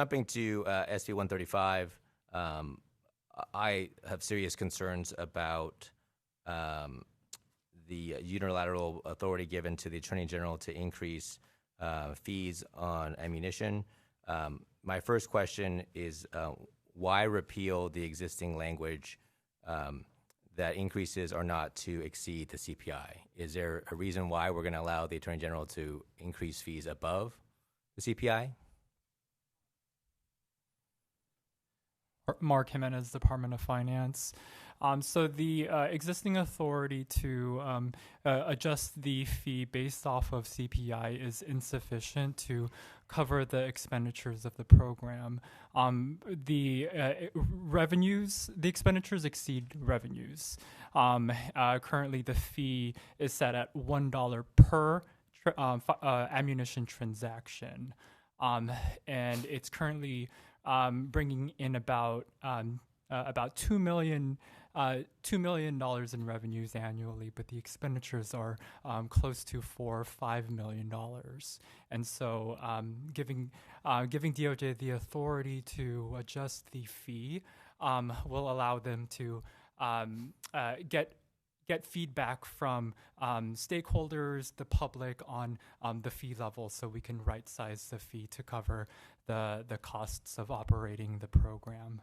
Jumping to SB-135, I have serious concerns about the unilateral authority given to the Attorney General to increase fees on ammunition. My first question is why repeal the existing language that increases are not to exceed the CPI? Is there a reason why we're going to allow the Attorney General to increase fees above the CPI? Mark Jimenez, Department of Finance. So the existing authority to adjust the fee based off of CPI is insufficient to cover the expenditures of the program. The expenditures exceed revenues. Currently, the fee is set at $1 per ammunition transaction, and it's currently bringing in about $2 million in revenues annually, but the expenditures are close to $4 or $5 million. And so, giving DOJ the authority to adjust the fee will allow them to get feedback from stakeholders, the public, on the fee level, so we can right-size the fee to cover the costs of operating the program.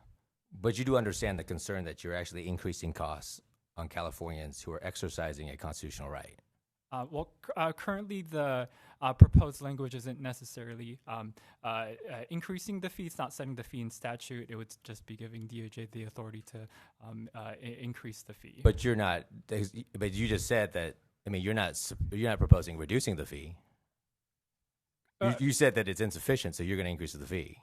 But you do understand the concern that you're actually increasing costs on Californians who are exercising a constitutional right. Currently the proposed language isn't necessarily increasing the fee. It's not setting the fee in statute. It would just be giving DOJ the authority to increase the fee. But you're not. But you just said that. I mean, you're not proposing reducing the fee. You said that it's insufficient, so you're going to increase the fee.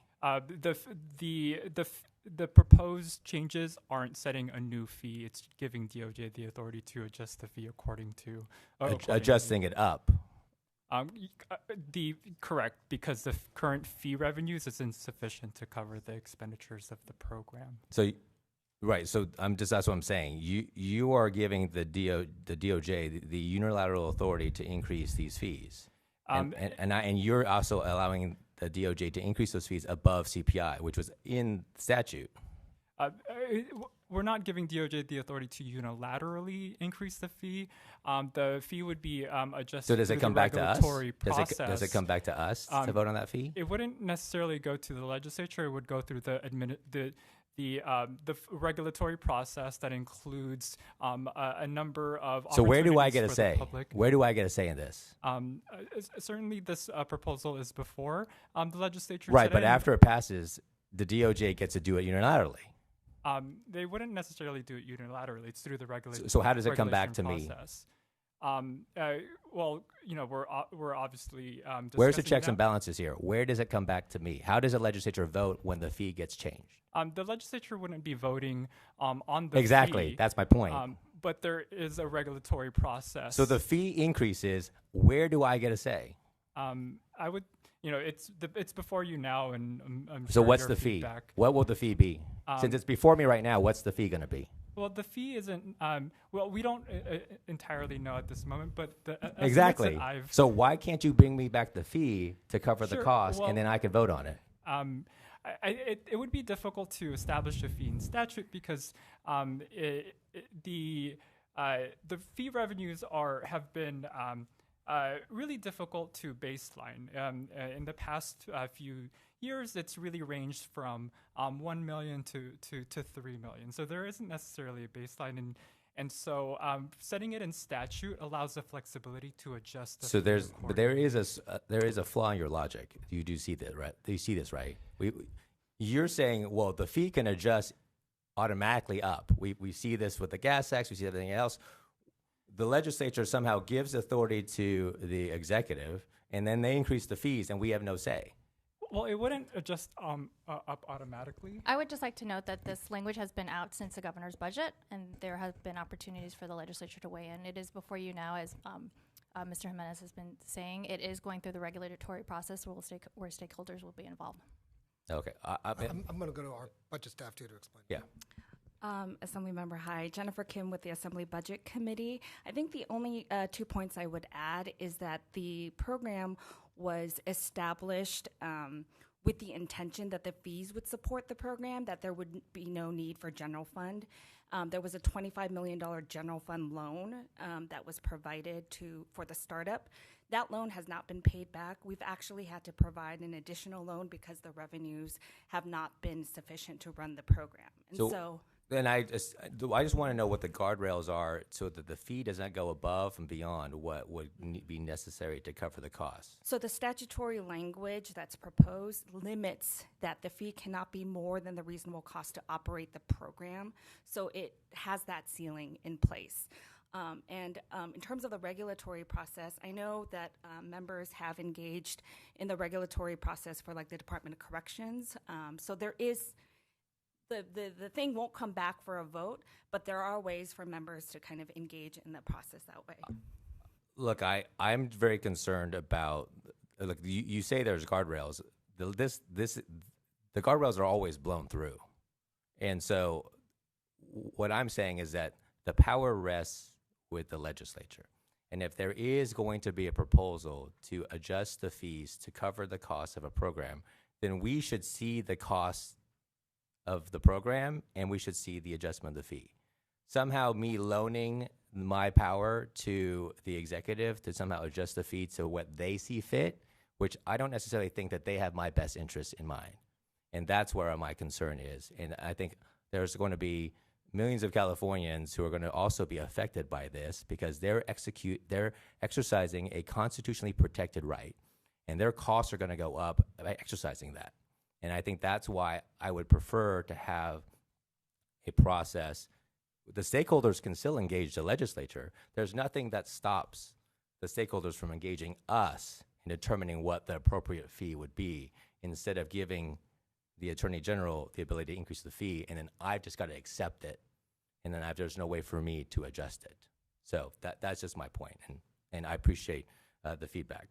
The proposed changes aren't setting a new fee. It's giving DOJ the authority to adjust the fee according to adjusting it up. Correct, because the current fee revenues is insufficient to cover the expenditures of the program. So, right. So that's what I'm saying. You are giving the DOJ the unilateral authority to increase these fees, and you're also allowing the DOJ to increase those fees above CPI, which was in statute. We're not giving DOJ the authority to unilaterally increase the fee. The fee would be adjusted. So does it come back to us? Process. Does it come back to us to vote on that fee? It wouldn't necessarily go to the legislature. It would go through the regulatory process that includes a number of. So where do I get a say? Where do I get a say in this? Certainly, this proposal is before the legislature. Right, today. but after it passes, the DOJ gets to do it unilaterally. They wouldn't necessarily do it unilaterally. It's through the regulation. So how does it come back to process. Well, we're obviously. Where's the checks and balances here? Where does it come back to me? How does the legislature vote when the fee gets changed? The legislature wouldn't be voting on the exactly. fee. That's my point. But there is a regulatory process. So the fee increases. Where do I get a say? I would. It's before you now, and I'm so sure what's your the fee? feedback. What will the fee be? Since it's before me right now, what's the fee going to be? Well, the fee isn't. We don't entirely know at this moment, but exactly. So why can't you bring me back the fee to cover the cost, and then I can vote on it? It would be difficult to establish a fee in statute because the fee revenues have been really difficult to baseline. In the past few years, it's really ranged from 1 million to 3 million. So there isn't necessarily a baseline, and so setting it in statute allows the flexibility to adjust. The but there is a flaw in your logic. You do see that, right? You see this, right? You're saying, well, the fee can adjust automatically up. We see this with the gas tax. We see everything else. The legislature somehow gives authority to the executive, and then they increase the fees, and we have no say. Well, it wouldn't adjust up automatically. I would just like to note that this language has been out since the governor's budget, and there have been opportunities for the legislature to weigh in. It is before you now, as Mr. Jimenez has been saying. It is going through the regulatory process where stakeholders will be involved. Okay. I'm going to go to our budget staff too to explain. Yeah. Assemblymember, hi. Jennifer Kim with the Assembly Budget Committee. I think the only 2 points I would add is that the program was established with the intention that the fees would support the program, that there would be no need for general fund. There was a $25 million general fund loan that was provided for the startup. That loan has not been paid back. We've actually had to provide an additional loan because the revenues have not been sufficient to run the program. And so then I just want to know what the guardrails are so that the fee does not go above and beyond what would be necessary to cover the costs. So the statutory language that's proposed limits that the fee cannot be more than the reasonable cost to operate the program. So it has that ceiling in place. In terms of the regulatory process, I know that members have engaged in the regulatory process for like the Department of Corrections. So there is the thing won't come back for a vote, but there are ways for members to kind of engage in the process that way. Look, I'm very concerned about. Look, you say there's guardrails. The guardrails are always blown through, and so what I'm saying is that the power rests with the legislature. And if there is going to be a proposal to adjust the fees to cover the cost of a program, then we should see the cost of the program and we should see the adjustment of the fee. Somehow me loaning my power to the executive to somehow adjust the fee to what they see fit, which I don't necessarily think that they have my best interest in mind. And that's where my concern is. And I think there's going to be millions of Californians who are going to also be affected by this because they're exercising a constitutionally protected right, and their costs are going to go up by exercising that. And I think that's why I would prefer to have a process. The stakeholders can still engage the legislature. There's nothing that stops the stakeholders from engaging us in determining what the appropriate fee would be, instead of giving the Attorney General the ability to increase the fee, and then I've just got to accept it, and then there's no way for me to adjust it. So that's just my point, and I appreciate the feedback.